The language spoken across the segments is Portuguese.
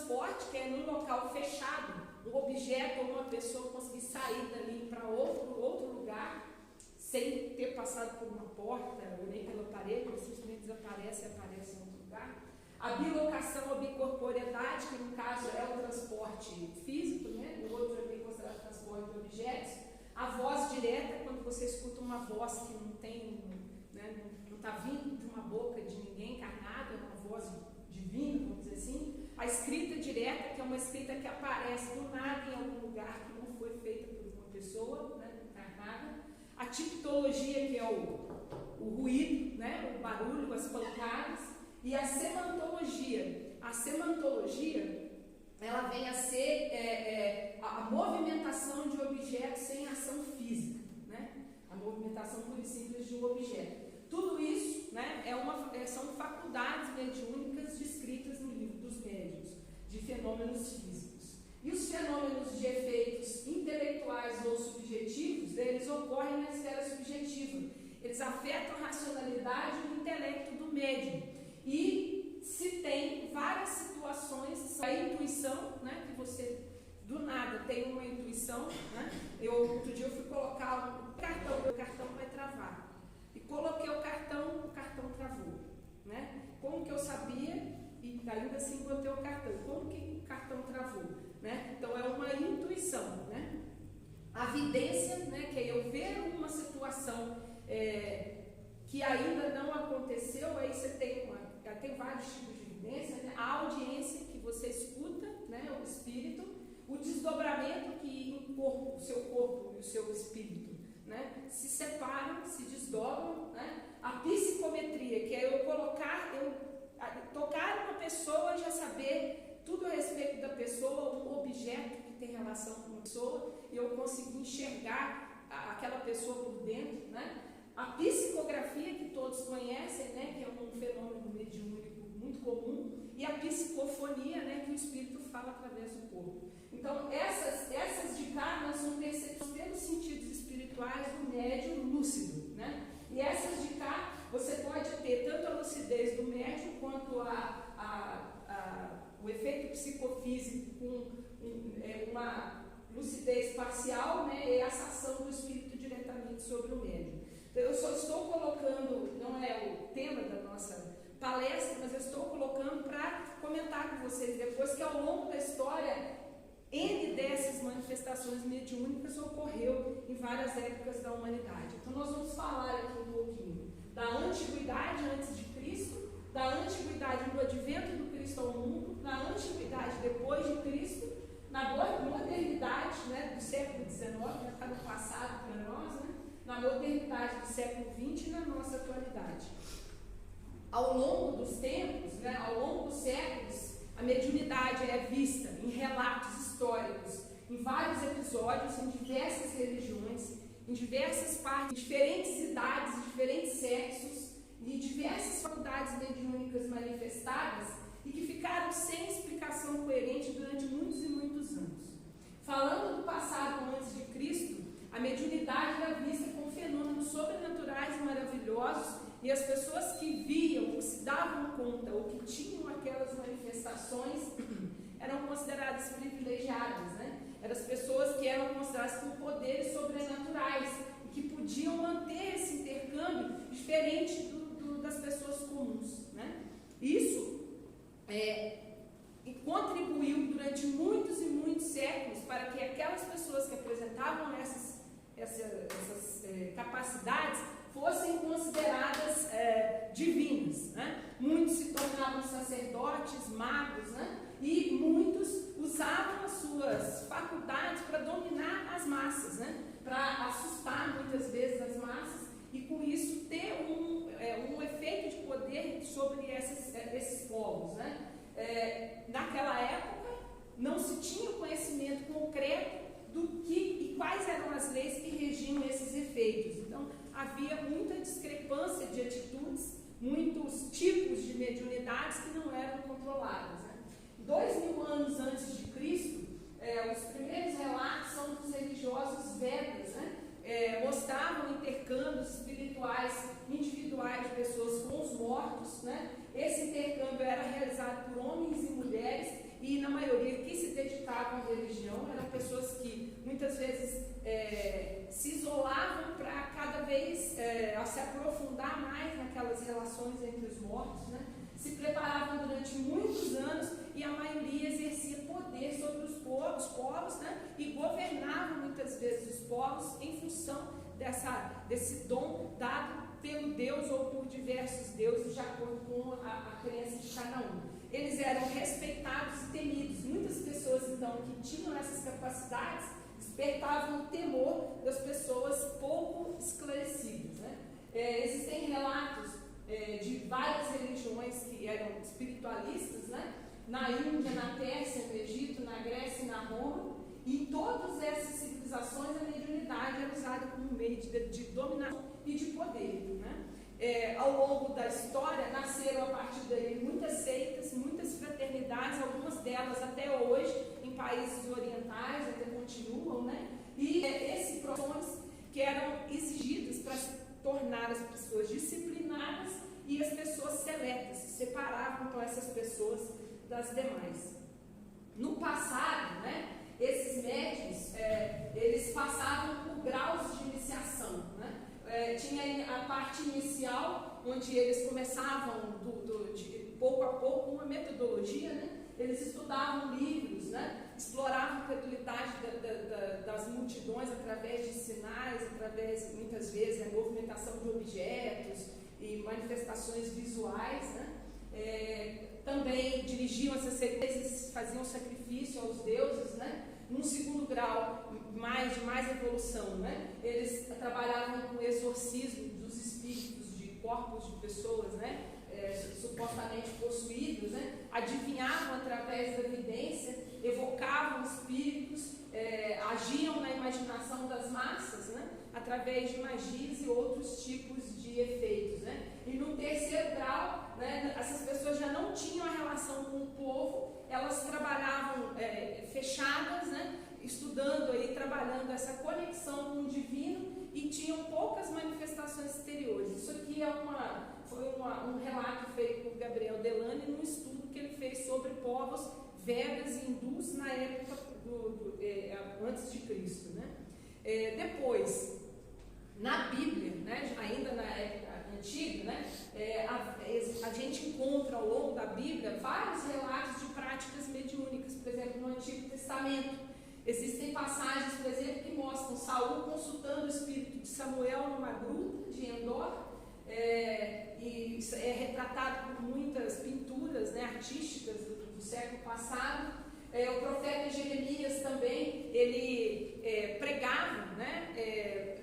transporte, que é num local fechado, um objeto ou uma pessoa conseguir sair dali para outro lugar, sem ter passado por uma porta ou nem pela parede, ele simplesmente desaparece e aparece em outro lugar. A bilocação ou bicorporeidade, que no caso é o transporte físico, né? O outro é bem considerado transporte de objetos. A voz direta, quando você escuta uma voz que não tem, né, não está vindo de uma boca de ninguém encarnado, é uma voz divina, vamos dizer assim. A escrita direta, que é uma escrita que aparece do nada em algum lugar que não foi feita por uma pessoa, né, encarnada. A tipologia, que é o ruído, né, o barulho, as pancadas. E a semantologia. A semantologia, ela vem a ser a movimentação de objetos sem ação física, né? A movimentação pura e simples de um objeto. Tudo isso, né, são faculdades mediúnicas descritas no livro dos médiuns, de fenômenos físicos. E os fenômenos de efeitos intelectuais ou subjetivos, eles ocorrem na esfera subjetiva. Eles afetam a racionalidade e o intelecto do médium. E se tem várias situações, a intuição, né, que você do nada tem uma intuição, né? Outro dia eu fui colocar o cartão vai travar. E coloquei o cartão travou, né? Como que eu sabia? E ainda assim botei o cartão. Como que o cartão travou, né? Então é uma intuição, né? A vidência, né, que é eu ver uma situação que ainda não aconteceu, aí você tem vários tipos de evidência, né? A audiência que você escuta, né? O espírito, o desdobramento que o seu corpo e o seu espírito, né, se separam, se desdobram, né? A psicometria, que é eu tocar uma pessoa e já saber tudo a respeito da pessoa, um objeto que tem relação com a pessoa, e eu conseguir enxergar aquela pessoa por dentro, né? A psicografia, que todos conhecem, né, que é um fenômeno mediúnico muito comum, e a psicofonia, né, que o espírito fala através do corpo. Então, essas de cá nós são percepções pelos sentidos espirituais do médium lúcido, né? E essas de cá você pode ter tanto a lucidez do médium quanto o efeito psicofísico com uma lucidez parcial, né, e essa ação do espírito diretamente sobre o médium. Eu só estou colocando, não é o tema da nossa palestra, mas eu estou colocando para comentar com vocês depois que ao longo da história, N dessas manifestações mediúnicas ocorreu em várias épocas da humanidade. Então nós vamos falar aqui um pouquinho da antiguidade antes de Cristo, da antiguidade no advento do Cristo ao mundo, na antiguidade depois de Cristo, na modernidade, né, do século XIX, já está no passado para nós, né? Na modernidade do século XX e na nossa atualidade. Ao longo dos tempos, né, ao longo dos séculos, a mediunidade é vista em relatos históricos, em vários episódios, em diversas religiões, em diversas partes, em diferentes idades, em diferentes sexos, e diversas faculdades mediúnicas manifestadas e que ficaram sem explicação coerente durante muitos e muitos anos. Falando do passado antes de Cristo, a mediunidade era vista como fenômenos sobrenaturais e maravilhosos, e as pessoas que viam, ou se davam conta, ou que tinham aquelas manifestações, eram consideradas privilegiadas, né? Eram as pessoas que eram consideradas com poderes sobrenaturais, e que podiam manter esse intercâmbio diferente das pessoas comuns, né? Isso contribuiu durante muitos e muitos séculos para que aquelas pessoas que apresentavam essas capacidades fossem consideradas divinas, né? Muitos se tornavam sacerdotes, magos, né? E muitos usavam as suas faculdades para dominar as massas, né? Para assustar muitas vezes as massas e com isso ter um efeito de poder sobre esses povos, né? Naquela época não se tinha conhecimento concreto do que e quais eram as leis que regiam esses efeitos. Então, havia muita discrepância de atitudes, muitos tipos de mediunidades que não eram controladas, né? 2000 anos antes de Cristo, os primeiros relatos são dos religiosos Vedas, né? Mostravam intercâmbios espirituais individuais de pessoas com os mortos, né? Esse intercâmbio era realizado por homens e mulheres, e na muitas vezes se isolavam para cada vez se aprofundar mais naquelas relações entre os mortos, né? Se preparavam durante muitos anos e a maioria exercia poder sobre os povos, né? E governavam muitas vezes os povos em função desse dom dado pelo Deus ou por diversos deuses, de acordo com a crença de cada um. Eles eram respeitados e temidos. Muitas pessoas, então, que tinham essas capacidades, despertavam o temor das pessoas pouco esclarecidas, né? Existem relatos de várias religiões que eram espiritualistas, né? Na Índia, na Pérsia, no Egito, na Grécia e na Roma. E em todas essas civilizações, a mediunidade era usada como meio de dominação e de poder, né? Ao longo da história, nasceram a partir daí muitas seitas, muitas fraternidades, algumas delas até hoje, em países orientais, ainda continuam, né? E esses profissões que eram exigidas para se tornar as pessoas disciplinadas e as pessoas seletas, separavam então essas pessoas das demais. No passado, né, esses médiuns, eles passavam por graus de iniciação, né? Tinha a parte inicial, onde eles começavam de pouco a pouco uma metodologia, né? Eles estudavam livros, né? Exploravam a credulidade das multidões através de sinais, através, muitas vezes, da movimentação de objetos e manifestações visuais, né? Também dirigiam essas certezas, faziam sacrifício aos deuses, né? Num segundo grau, de mais evolução, né? Eles trabalhavam com o exorcismo dos espíritos de corpos de pessoas, né? Supostamente possuídos, né? Adivinhavam através da evidência, evocavam espíritos, agiam na imaginação das massas, né? Através de magias e outros tipos de efeitos, né? E no terceiro grau, né, essas pessoas já não tinham a relação com o povo, elas trabalhavam fechadas, né? Estudando aí, trabalhando essa conexão com o divino e tinham poucas manifestações exteriores. Isso aqui foi um relato feito por Gabriel Delany num estudo que ele fez sobre povos vedas e hindus na época antes de Cristo, né? Depois, na Bíblia, né, ainda na época antiga, né, a gente encontra ao longo da Bíblia vários relatos de práticas mediúnicas, por exemplo, no Antigo Testamento. Existem passagens, por exemplo, que mostram Saul consultando o espírito de Samuel numa gruta de Endor, e é retratado por muitas pinturas, né, artísticas do século passado. O profeta Jeremias também, ele pregava, né,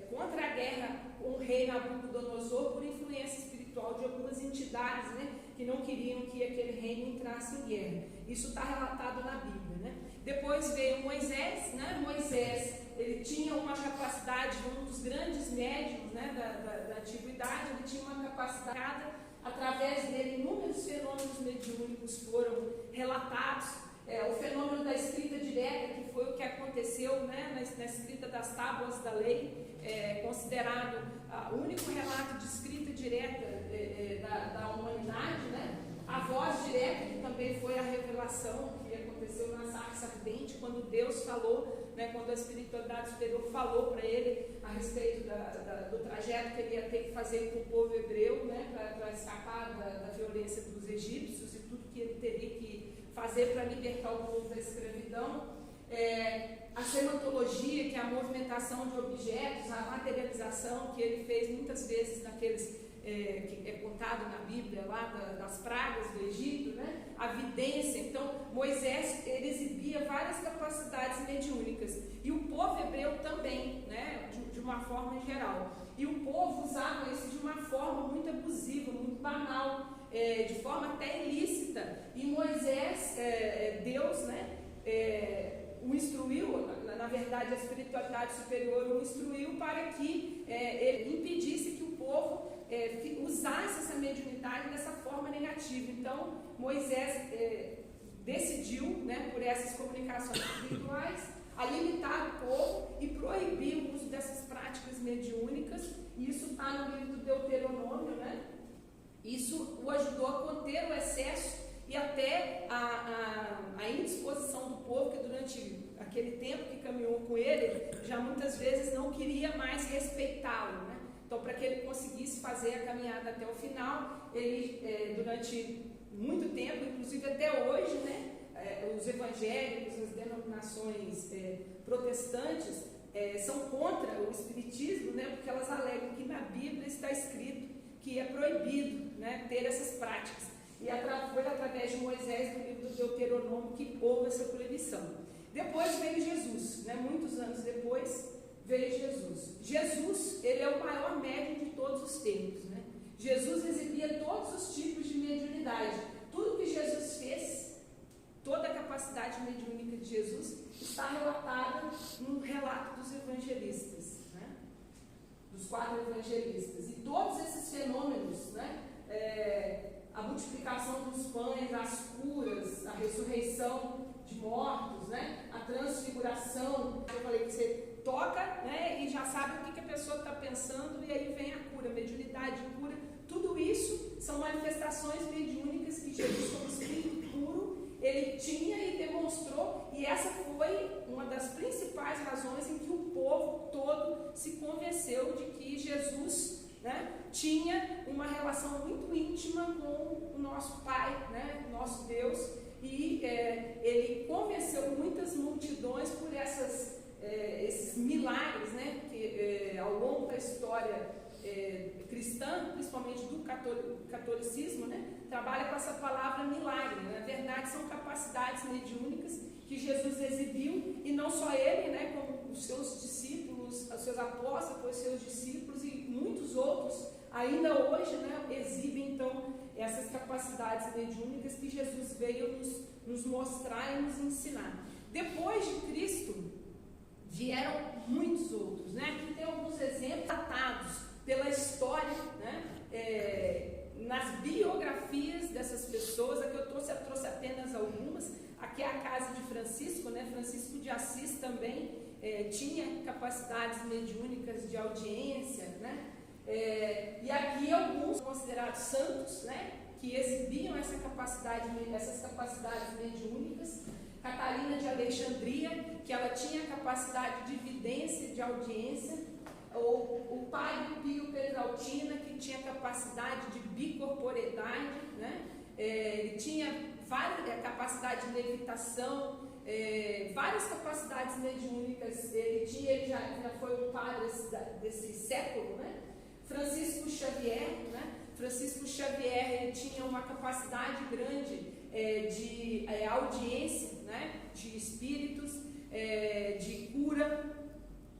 contra a guerra com o rei Nabucodonosor por influência espiritual de algumas entidades, né, que não queriam que aquele reino entrasse em guerra. Isso está relatado na Bíblia, né? Depois veio Moisés, né? Moisés, ele tinha uma capacidade, um dos grandes médiuns, né, da antiguidade, ele tinha uma capacidade, através dele inúmeros fenômenos mediúnicos foram relatados. O fenômeno da escrita direta, que foi o que aconteceu, né, na escrita das tábuas da lei, considerado o único relato de escrita direta da humanidade, né? A voz direta, que também foi a revelação que aconteceu na sarça ardente, quando Deus falou, né, quando a espiritualidade superior falou para ele a respeito do trajeto que ele ia ter que fazer com o povo hebreu, né, para escapar da violência dos egípcios e tudo que ele teria que fazer para libertar o povo da escravidão. A sematologia, que é a movimentação de objetos, a materialização que ele fez muitas vezes naqueles que é contado na Bíblia lá das pragas do Egito, né? A vidência. Então Moisés, ele exibia várias capacidades mediúnicas e o povo hebreu também, né? De uma forma geral, e o povo usava isso de uma forma muito abusiva, muito banal, de forma até ilícita, e Moisés, Deus, né, o instruiu, na verdade a espiritualidade superior o instruiu para que ele impedisse que o povo usasse essa mediunidade dessa forma negativa. Então Moisés decidiu, né, por essas comunicações espirituais, a limitar o povo e proibir o uso dessas práticas mediúnicas. E isso está no livro do Deuteronômio, né? Isso o ajudou a conter o excesso e até a indisposição do povo, que durante naquele tempo que caminhou com ele, já muitas vezes não queria mais respeitá-lo, né? Então, para que ele conseguisse fazer a caminhada até o final, ele, durante muito tempo, inclusive até hoje, né, os evangélicos, as denominações protestantes são contra o espiritismo, né, porque elas alegam que na Bíblia está escrito que é proibido, né, ter essas práticas. E foi através de Moisés, no livro do Deuteronômio, que houve essa proibição. Depois veio Jesus, né, muitos anos depois veio Jesus. Jesus, ele é o maior médium de todos os tempos, né? Jesus exibia todos os tipos de mediunidade. Tudo que Jesus fez, toda a capacidade mediúnica de Jesus, está relatada no relato dos evangelistas, né? Dos 4 evangelistas. E todos esses fenômenos, né? A multiplicação dos pães, as curas, a ressurreição de mortos, né? A transfiguração. Eu falei que você toca, né? E já sabe o que a pessoa está pensando, e aí vem a cura, mediunidade, cura. Tudo isso são manifestações mediúnicas que Jesus, como Espírito puro, ele tinha e demonstrou, e essa foi uma das principais razões em que o povo todo se convenceu de que Jesus, né, tinha uma relação muito íntima com o nosso Pai, né, nosso Deus, e ele convenceu muitas multidões por esses milagres, né, que ao longo da história cristã, principalmente do catolicismo, né, trabalha com essa palavra milagre. Na verdade, são capacidades mediúnicas que Jesus exibiu, e não só ele, né, como os seus discípulos, os seus apóstolos, os seus discípulos e muitos outros, ainda hoje, né, exibem então essas capacidades mediúnicas que Jesus veio nos mostrar e nos ensinar. Depois de Cristo, vieram muitos outros, né? Aqui tem alguns exemplos datados pela história, né? Nas biografias dessas pessoas. Aqui eu trouxe apenas algumas. Aqui é a casa de Francisco, né? Francisco de Assis também tinha capacidades mediúnicas de audiência, né? E aqui alguns considerados santos, né? Que exibiam essas capacidades mediúnicas. Catarina de Alexandria, que ela tinha capacidade de vidência, de audiência. O pai Pio Petraltina, que tinha capacidade de bicorporeidade, né? Ele tinha capacidade de levitação, várias capacidades mediúnicas ele já foi um padre desse século, né? Francisco Xavier, né? Francisco Xavier, ele tinha uma capacidade grande de audiência, né? De espíritos, de cura.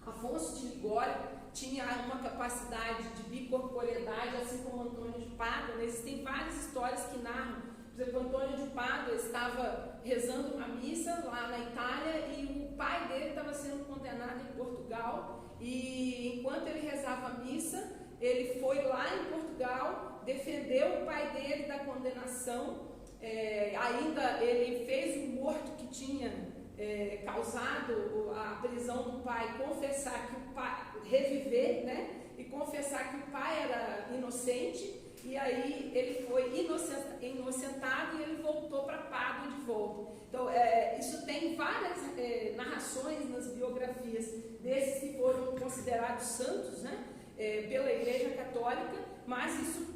Afonso de Ligório tinha uma capacidade de bicorporeidade, assim como Antônio de Pádua. Existem várias histórias que narram. Por exemplo, Antônio de Pádua estava rezando uma missa lá na Itália e o pai dele estava sendo condenado em Portugal, e enquanto ele rezava a missa, ele foi lá em Portugal, defendeu o pai dele da condenação, ainda ele fez o morto que tinha causado a prisão do pai, confessar que o pai, reviver, né, e confessar que o pai era inocente, e aí ele foi inocentado e ele voltou para Pádua de volta. Então, isso tem várias narrações nas biografias desses que foram considerados santos, né, pela Igreja Católica, mas isso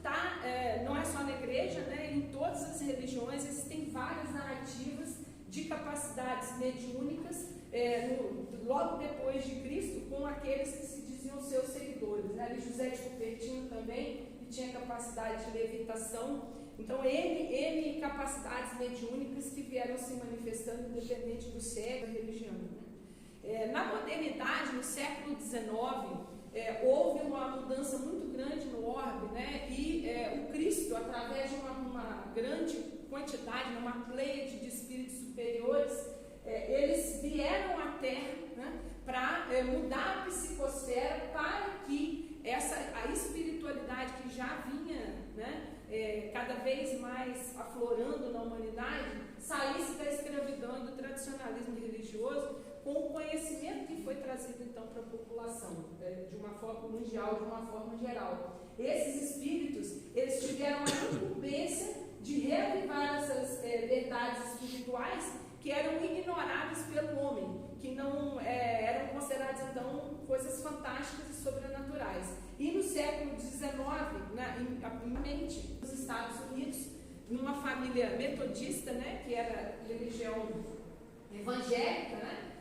não é só na Igreja, né, em todas as religiões existem várias narrativas de capacidades mediúnicas, logo depois de Cristo, com aqueles que se diziam seus seguidores, né? José de Cupertino também, que tinha capacidade de levitação. Então, N capacidades mediúnicas que vieram se manifestando independente do século da religião, né? Na modernidade, no século XIX, houve uma mudança muito grande no orbe, né? E o Cristo, através de uma grande quantidade, uma pleiade de espíritos superiores, eles vieram à Terra, né, para mudar a psicosfera, para que a espiritualidade que já vinha, né, cada vez mais aflorando na humanidade, saísse da escravidão e do tradicionalismo religioso, com o conhecimento que foi trazido então para a população, de uma forma mundial, de uma forma geral. Esses espíritos, eles tiveram a incumbência de reavivar essas verdades espirituais que eram ignoradas pelo homem, que coisas fantásticas e sobrenaturais. E no século XIX, nos Estados Unidos, numa família metodista, né, que era religião evangélica, né,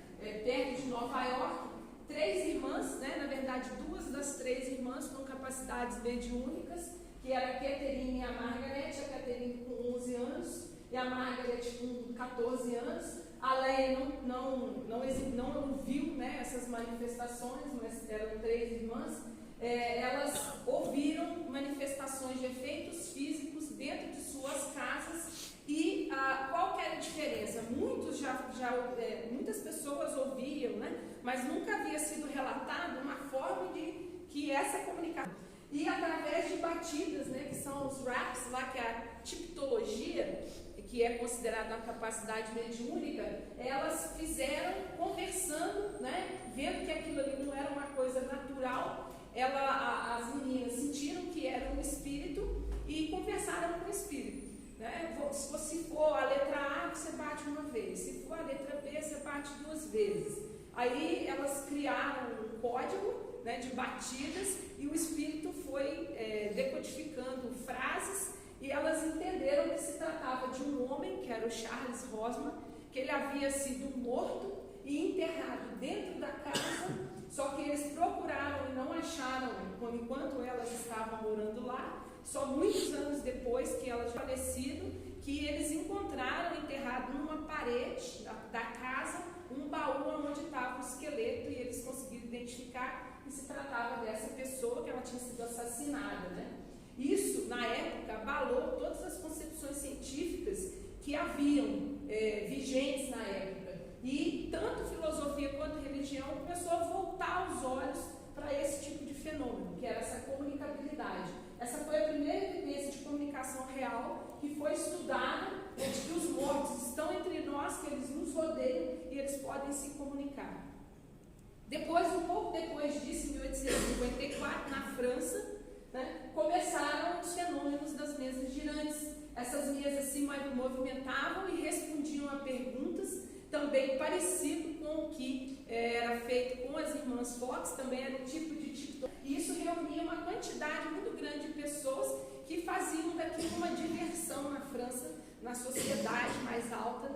perto de Nova York, 3 irmãs, né, na verdade 2 das 3 irmãs com capacidades mediúnicas, que era a Catherine e a Margaret, a Catherine com 11 anos e a Margaret com 14 anos. A Leia não viu, né, essas manifestações, mas eram 3 irmãs. Elas ouviram manifestações de efeitos físicos dentro de suas casas. E qual que era a diferença? Muitas pessoas ouviam, né, mas nunca havia sido relatado uma forma de que essa comunicação. E através de batidas, né, que são os raps, lá que é a tiptologia, que é considerada uma capacidade mediúnica, elas fizeram conversando, né, vendo que aquilo ali não era uma coisa natural. As meninas sentiram que era um espírito e conversaram com o espírito. Né? Se for a letra A, você bate uma vez. Se for a letra B, você bate 2 vezes. Aí elas criaram um código, né, de batidas e o espírito foi decodificando frases e elas entenderam que se tratava de um homem, que era o Charles Rosman, que ele havia sido morto e enterrado dentro da casa, só que eles procuraram e não acharam enquanto elas estavam morando lá. Só muitos anos depois que ela tinha falecido, que eles encontraram enterrado numa parede da casa um baú onde estava o esqueleto, e eles conseguiram identificar que se tratava dessa pessoa, que ela tinha sido assassinada, né? Isso, na época, abalou todas as concepções científicas que haviam vigentes na época. E tanto filosofia quanto religião começou a voltar os olhos para esse tipo de fenômeno, que era essa comunicabilidade. Essa foi a primeira evidência de comunicação real que foi estudada, de que os mortos estão entre nós, que eles nos rodeiam e eles podem se comunicar. Depois, um pouco depois disso, em 1854, na França, né, começaram os fenômenos das mesas girantes. Essas mesas se movimentavam e respondiam a perguntas, também parecido com o que era feito com as irmãs Fox, também era um tipo de TikTok. E isso reunia uma quantidade muito grande de pessoas que faziam daquilo uma diversão na França, na sociedade mais alta,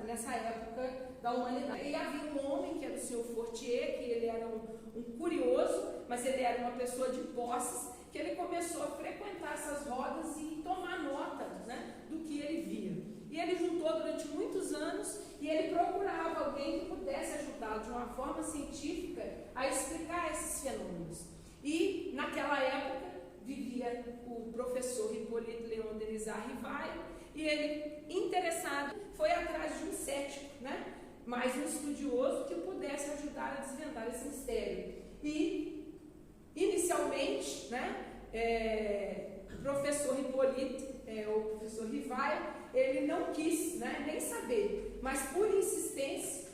nessa época da humanidade. E havia um homem, que era o Sr. Fortier, que ele era um curioso, mas ele era uma pessoa de posses, que ele começou a frequentar essas rodas e tomar nota, né, do que ele via. E ele juntou durante muitos anos e ele procurava alguém que pudesse ajudá-lo de uma forma científica a explicar esses fenômenos. E naquela época vivia o professor Hippolyte Léon Denisard Rivail, e ele, interessado, foi atrás de um cético, né, mais um estudioso que pudesse ajudar a desvendar esse mistério. E, inicialmente, né, o professor Hippolyte, o professor Rivail, ele não quis, né, nem saber, mas por insistência,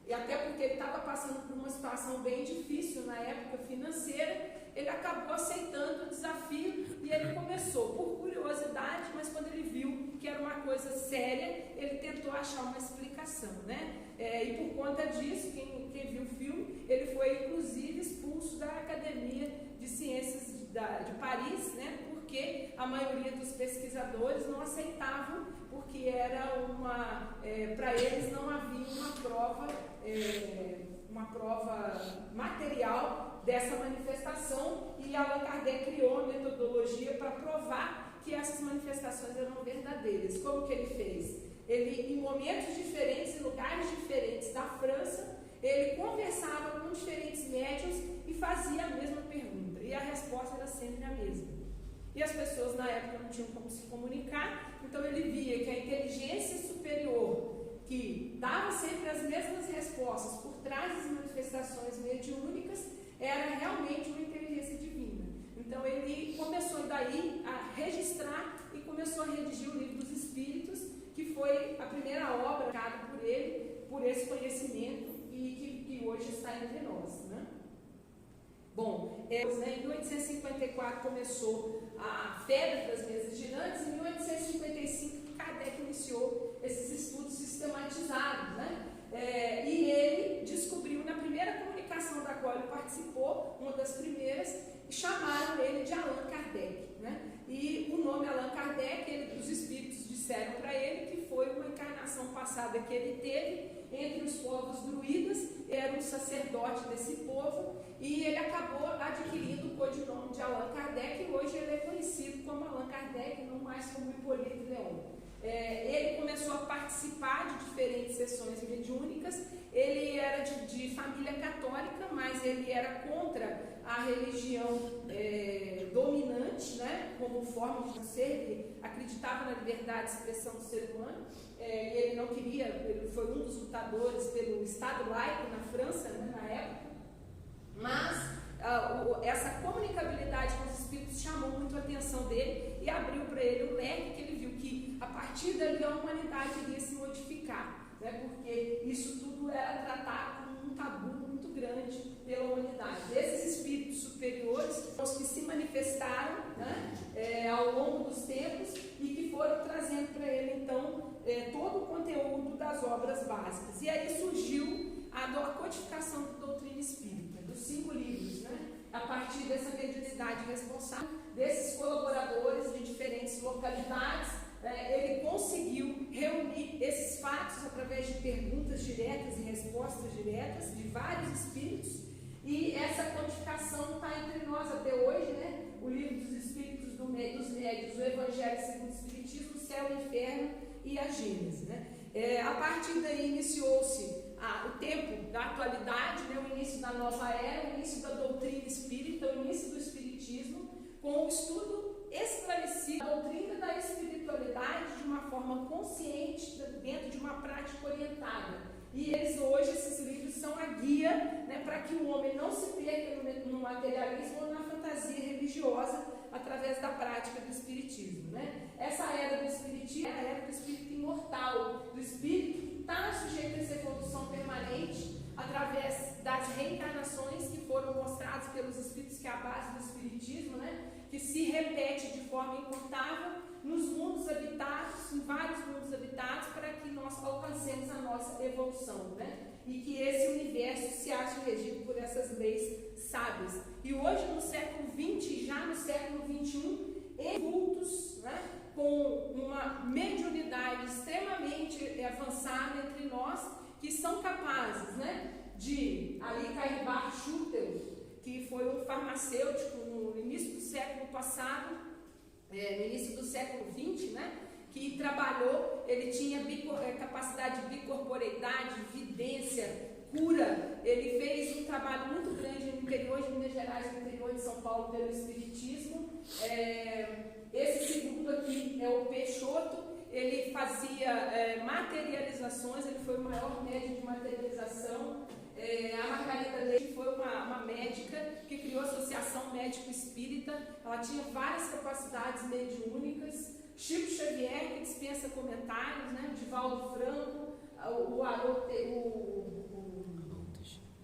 e até porque ele estava passando por uma situação bem difícil na época financeira, ele acabou aceitando o desafio e ele começou, por curiosidade, mas quando ele viu que era uma coisa séria, ele tentou achar uma explicação, né? E por conta disso, quem viu o filme, ele foi inclusive expulso da Academia de Ciências de Paris, né? Porque a maioria dos pesquisadores não aceitavam, porque era para eles não havia uma prova material dessa manifestação, e Allan Kardec criou a metodologia para provar que essas manifestações eram verdadeiras. Como que ele fez? Ele, em momentos diferentes, em lugares diferentes da França, ele conversava com diferentes médiuns e fazia a mesma pergunta, e a resposta era sempre a mesma. E as pessoas na época não tinham como se comunicar, então ele via que a inteligência superior, que dava sempre as mesmas respostas por trás das manifestações mediúnicas, era realmente uma inteligência divina. Então ele começou daí a registrar e começou a redigir o Livro dos Espíritos, que foi a primeira obra criada por ele, por esse conhecimento, e que hoje está entre nós, né? Bom, em 1854 começou a febre das mesas girantes, e em 1855 Kardec iniciou esses estudos sistematizados, né? E ele descobriu, na primeira comunicação da qual ele participou, Kardec, né? E o nome Allan Kardec, os espíritos disseram para ele que foi uma encarnação passada que ele teve entre os povos druidas, era um sacerdote desse povo, e ele acabou adquirindo o codinome de Allan Kardec, e hoje ele é conhecido como Allan Kardec, não mais como Hipólito Leon. Ele começou a participar de diferentes sessões mediúnicas. Ele era de família católica, mas ele era contra a religião dominante, né, como forma de ser. Ele acreditava na liberdade de expressão do ser humano. Ele não queria, ele foi um dos lutadores pelo Estado laico na França, né, na época, mas essa comunicabilidade com os espíritos chamou muito a atenção dele e abriu para ele um leque que ele viu que a partir dali a humanidade iria se modificar, né, porque isso tudo era tratado como um tabu muito grande pela humanidade. Esses espíritos superiores, os que se manifestaram, né, ao longo dos tempos e que foram trazendo para ele então todo o conteúdo das obras básicas. E aí surgiu a codificação da doutrina espírita, dos 5 livros, né? A partir dessa mediunidade responsável, desses colaboradores de diferentes localidades, ele conseguiu reunir esses fatos através de perguntas diretas e respostas diretas de vários espíritos, e essa codificação está entre nós até hoje, né? O livro dos Espíritos dos Médiuns, o Evangelho segundo o Espiritismo, o Céu e o Inferno e a Gênese, né? A partir daí iniciou-se o tempo da atualidade, né, o início da nova era, o início da doutrina espírita, o início do espiritismo, com o estudo esclarecido da doutrina da espiritualidade de uma forma consciente, dentro de uma prática orientada. E hoje, esses livros são a guia, né, para que o homem não se perca no materialismo ou na fantasia religiosa através da prática do espiritismo, né? Essa era do espiritismo é a era do espírito imortal, do espírito que está sujeito a essa evolução permanente através das reencarnações que foram mostradas pelos espíritos, que é a base do espiritismo, né? Que se repete de forma incontável nos mundos habitados, em vários mundos habitados, para que nós alcancemos a nossa evolução, né? E que esse universo se ache regido por essas leis sábias. E hoje, no século XX, já no século XXI, em cultos, né, com uma mediunidade extremamente avançada entre nós, que são capazes, né, de Ali Cairbar Schutel, que foi um farmacêutico no início do século passado, no início do século XX, né, que trabalhou, ele tinha capacidade de bicorporeidade, vidência, cura. Ele fez um trabalho muito grande no interior de Minas Gerais, no interior de São Paulo, pelo Espiritismo. Esse segundo aqui é o Peixoto. Ele fazia materializações, ele foi o maior médium de materialização. A Margarida Leite foi uma médica que criou a Associação Médico Espírita. Ela tinha várias capacidades mediúnicas. Chico Xavier, que dispensa comentários, né? Divaldo Franco,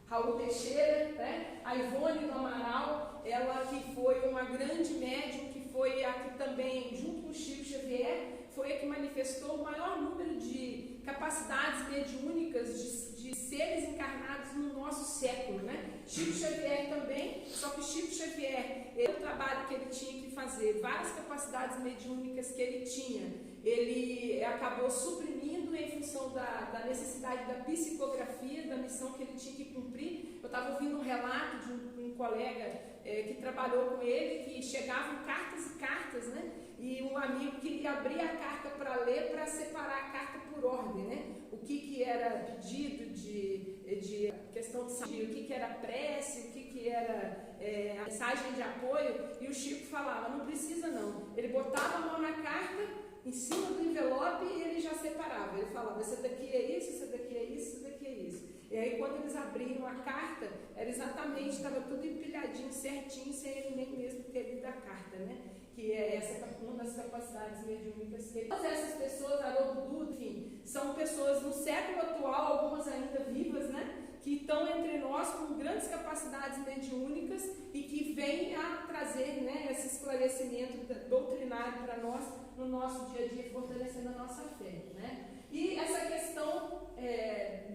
Raul Teixeira, né? A Ivone do Amaral, ela que foi uma grande médium, que foi a que também, junto com o Chico Xavier, foi a que manifestou o maior número de capacidades mediúnicas de seres encarnados no nosso século, né? Chico Xavier também, só que Chico Xavier, o trabalho que ele tinha que fazer, várias capacidades mediúnicas que ele tinha, ele acabou suprimindo em função da necessidade da psicografia, da missão que ele tinha que cumprir. Eu estava ouvindo um relato de um colega que trabalhou com ele, que chegavam cartas e cartas, né? E um amigo queria abrir a carta para ler, para separar a carta por ordem, né? O que era pedido de questão de saúde, o que era prece, o que era a mensagem de apoio. E o Chico falava, não precisa não. Ele botava a mão na carta, em cima do envelope, e ele já separava. Ele falava, esse daqui é isso, esse daqui é isso, esse daqui é isso. E aí, quando eles abriram a carta, era exatamente, estava tudo empilhadinho, certinho, sem ele nem mesmo ter lido a carta, né? Que é uma das capacidades mediúnicas que ele... Todas essas pessoas, Haroldo Dutra, enfim, são pessoas no século atual, algumas ainda vivas, né? Que estão entre nós com grandes capacidades mediúnicas e que vêm a trazer, né, esse esclarecimento doutrinário para nós no nosso dia a dia, fortalecendo a nossa fé, né? E essa questão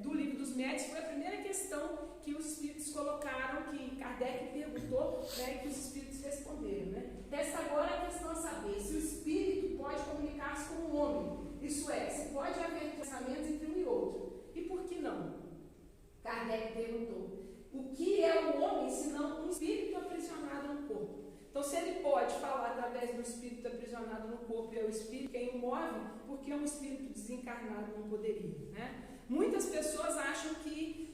do Livro dos Médiuns foi a primeira questão que os espíritos colocaram, que Kardec perguntou, né, que os espíritos responderam, né? Resta agora a questão a saber se o espírito pode comunicar-se com o homem, isso é, se pode haver pensamentos entre um e outro. E por que não? Kardec perguntou, o que é o homem senão um espírito aprisionado no corpo? Então, se ele pode falar através do espírito aprisionado no corpo e é o espírito quem o move, por que um espírito desencarnado não poderia, né? Muitas pessoas acham que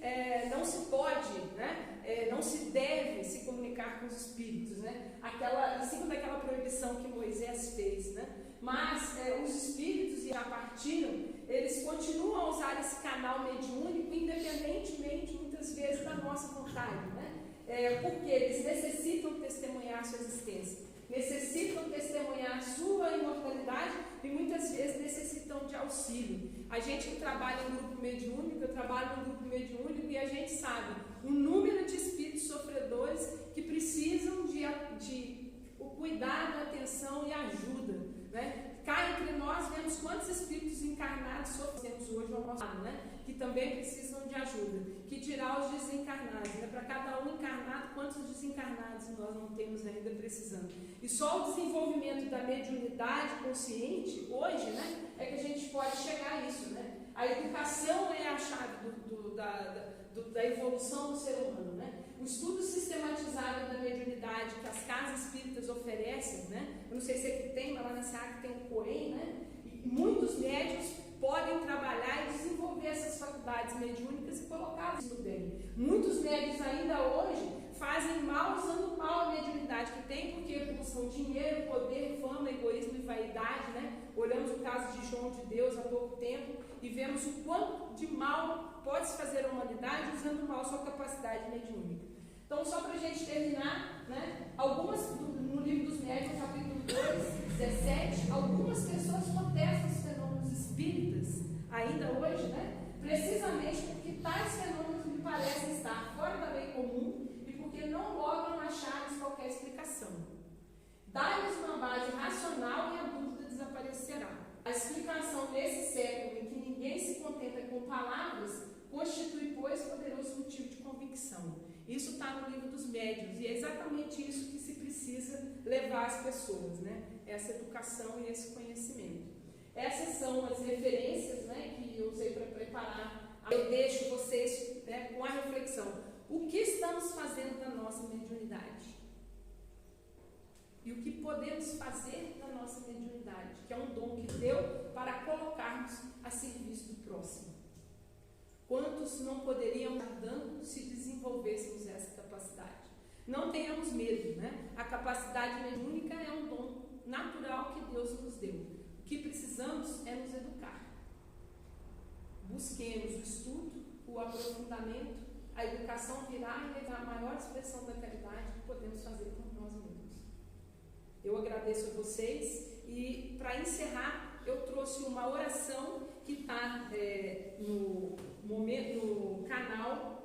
não se pode, né? Não se deve se comunicar com os espíritos, né? Em cima daquela proibição que Moisés fez, né? Mas os espíritos já partiram, eles continuam a usar esse canal mediúnico independentemente, muitas vezes, da nossa vontade, né? Porque eles necessitam testemunhar a sua existência, necessitam testemunhar a sua imortalidade e muitas vezes necessitam de auxílio. A gente que trabalha em grupo mediúnico, eu trabalho em grupo mediúnico e a gente sabe o número de espíritos sofredores que precisam de o cuidado, atenção e ajuda, né? Cá entre nós vemos quantos espíritos encarnados sofremos hoje ao nosso lado, né? Que também precisam de ajuda, que dirá os desencarnados, né? Para cada um encarnado, quantos desencarnados nós não temos ainda precisando? E só o desenvolvimento da mediunidade consciente hoje, né, é que a gente pode chegar a isso, né? A educação é a chave da evolução do ser humano, né? O estudo sistematizado da mediunidade que as casas espíritas oferecem, né? Eu não sei se aqui tem, mas lá na SEAC tem o COEM, né? E muitos médios podem trabalhar e desenvolver essas faculdades mediúnicas e colocá-las no bem. Muitos médios ainda hoje fazem mal, usando mal a mediunidade que tem, porque buscam dinheiro, poder, fama, egoísmo e vaidade, né? Olhamos o caso de João de Deus há pouco tempo e vemos o quanto de mal pode se fazer a humanidade usando mal sua capacidade mediúnica. Então, só para a gente terminar, né? No livro dos médiuns, capítulo 2, 17, algumas pessoas contestam os fenômenos espíritas, ainda hoje, né? Precisamente porque tais fenômenos me parecem estar fora da lei comum e porque não logram achar-lhes qualquer explicação. Dá-lhes uma base racional e a dúvida desaparecerá. A explicação nesse século em que ninguém se contenta com palavras constitui, pois, poderoso motivo de convicção. Isso está no livro dos médiuns e é exatamente isso que se precisa levar às pessoas, né? Essa educação e esse conhecimento. Essas são as referências, né, que eu usei para preparar. Eu deixo vocês, né, com a reflexão. O que estamos fazendo da nossa mediunidade? E o que podemos fazer da nossa mediunidade, que é um dom que deu para colocarmos a serviço do próximo. Quantos não poderiam estar dando se desenvolvêssemos essa capacidade? Não tenhamos medo, né? A capacidade mediúnica é um dom natural que Deus nos deu. O que precisamos é nos educar. Busquemos o estudo, o aprofundamento, a educação virá e levar a maior expressão da caridade que podemos fazer por nós mesmos. Eu agradeço a vocês e, para encerrar, eu trouxe uma oração que está no canal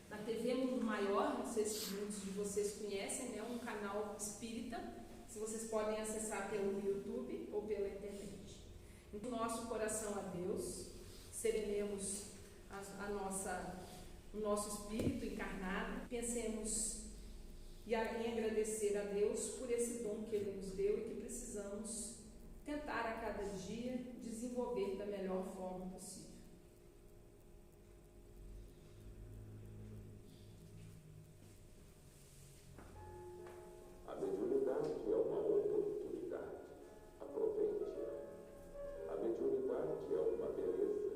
da TV Mundo Maior, não sei se muitos de vocês conhecem, é um canal espírita, se vocês podem acessar pelo YouTube ou pela internet. Então, nosso coração a Deus, serenemos o nosso espírito encarnado, pensemos em agradecer a Deus por esse dom que Ele nos deu e que precisamos tentar a cada dia desenvolver da melhor forma possível. A mediunidade é uma oportunidade, aproveite-a. A mediunidade é uma beleza,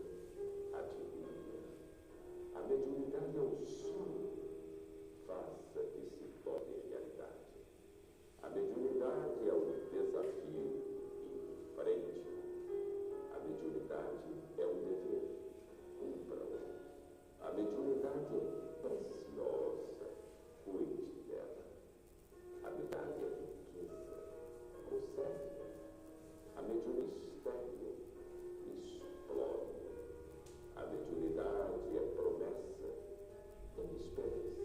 admire-a. A mediunidade é um sonho, faça que se torne realidade. A mediunidade é um desafio, enfrente. A mediunidade é um dever, cumpra-o. A mediunidade é preciosa, cuide dela. A mediunidade é riqueza, conserve. A mediunidade explore. A mediunidade é promessa, tem esperança.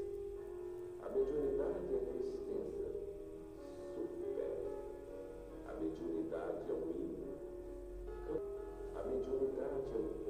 A mediunidade é tristeza, supere. A mediunidade é um hino. A mediunidade mediunidade é um